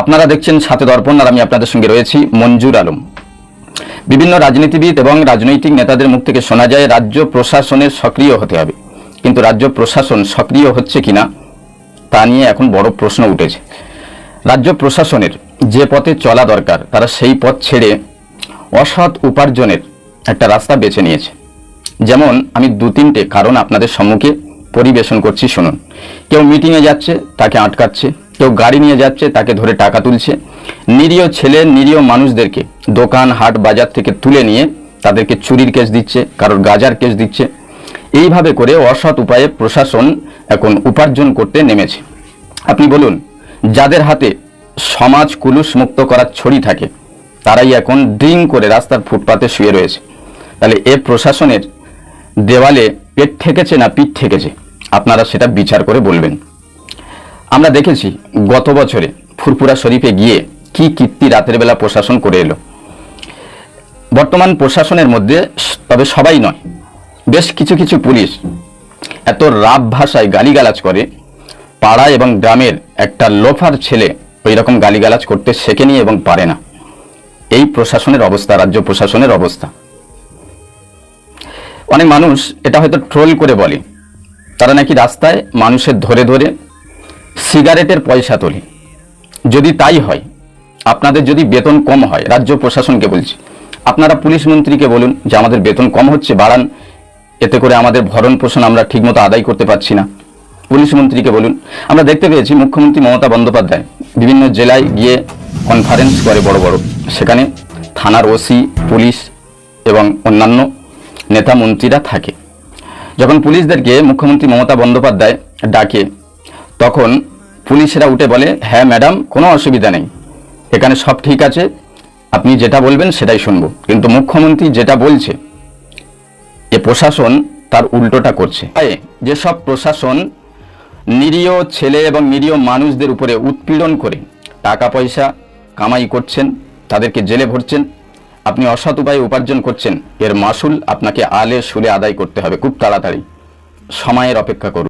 আপনারা দেখছেন সাথে দর্পণ, আর আমি আপনাদের সঙ্গে রয়েছি মঞ্জুর আলম। বিভিন্ন রাজনীতিবিদ এবং রাজনৈতিক নেতাদের মুখ থেকে শোনা যায় রাজ্য প্রশাসনের সক্রিয় হতে হবে, কিন্তু রাজ্য প্রশাসন সক্রিয় হচ্ছে কিনা তা নিয়ে এখন বড় প্রশ্ন উঠেছে। রাজ্য প্রশাসনের যে পথে চলা দরকার তারা সেই পথ ছেড়ে অসৎ উপার্জনের একটা রাস্তা বেছে নিয়েছে। যেমন আমি 2-3টে কারণ আপনাদের সম্মুখে পরিবেশন করছি, শুনুন। কেউ মিটিংয়ে যাচ্ছে, তাকে আটকাচ্ছে। কেউ গাড়ি নিয়ে যাচ্ছে, তাকে ধরে টাকা তুলছে। নিরীহ ছেলে, নিরীহ মানুষদেরকে দোকান হাট বাজার থেকে তুলে নিয়ে তাদেরকে চুরির কেস দিচ্ছে, কারোর গাঁজার কেস দিচ্ছে। এইভাবে করে অসৎ উপায়ে প্রশাসন এখন উপার্জন করতে নেমেছে। আপনি বলুন, যাদের হাতে সমাজ কুলুষ মুক্ত করার ছড়ি থাকে তারাই এখন ড্রিঙ্ক করে রাস্তার ফুটপাতে শুয়ে রয়েছে। তাহলে এ প্রশাসনের দেওয়ালে পেট ঠেকেছে না পিঠ ঠেকেছে, আপনারা সেটা বিচার করে বলবেন। আমরা দেখেছি গত বছরে ফুরফুরা শরীফে গিয়ে কি কীর্তি রাতের বেলা প্রশাসন করে এলো। বর্তমান প্রশাসনের মধ্যে, তবে সবাই নয়, বেশ কিছু কিছু পুলিশ এত রাব ভাষায় গালিগালাজ করে, পাড়া এবং গ্রামের একটা লোফার ছেলে ওই রকম গালিগালাজ করতে শেখেনি এবং পারে না। এই প্রশাসনের অবস্থা, রাজ্য প্রশাসনের অবস্থা। অনেক মানুষ এটা হয়তো ট্রোল করে বলে, তারা নাকি রাস্তায় মানুষের ধরে ধরে সিগারেটের পয়সা তোলে। যদি তাই হয়, আপনাদের যদি বেতন কম হয়, রাজ্য প্রশাসনকে বলছি, আপনারা পুলিশ মন্ত্রীকে বলুন যে আমাদের বেতন কম হচ্ছে, বাড়ান, এতে করে আমাদের ভরণ পোষণ আমরা ঠিকমতো আদায় করতে পারছি না। পুলিশ মন্ত্রীকে বলুন। আমরা দেখতে পেয়েছি মুখ্যমন্ত্রী মমতা বন্দ্যোপাধ্যায় বিভিন্ন জেলায় গিয়ে কনফারেন্স করে বড় বড়, সেখানে থানার ওসি, পুলিশ এবং অন্যান্য নেতা মন্ত্রীরা থাকে। যখন পুলিশদেরকে মুখ্যমন্ত্রী মমতা বন্দ্যোপাধ্যায় ডাকে, তখন পুলিশেরা উঠে বলে, হ্যাঁ ম্যাডাম, কোনো অসুবিধা নেই, এখানে সব ঠিক আছে, আপনি যেটা বলবেন সেটাই শুনবো। কিন্তু মুখ্যমন্ত্রী যেটা বলছে এ প্রশাসন তার উল্টোটা করছে। যেসব প্রশাসন নিরীহ ছেলে এবং নিরীহ মানুষদের উপরে উৎপীড়ন করে টাকা পয়সা কামাই করছেন, তাদেরকে জেলে ভরছেন, আপনি অসৎ উপায়ে উপার্জন করছেন, এর মাসুল আপনাকে আলে শুলে আদায় করতে হবে খুব তাড়াতাড়ি। সময়ের অপেক্ষা করুন।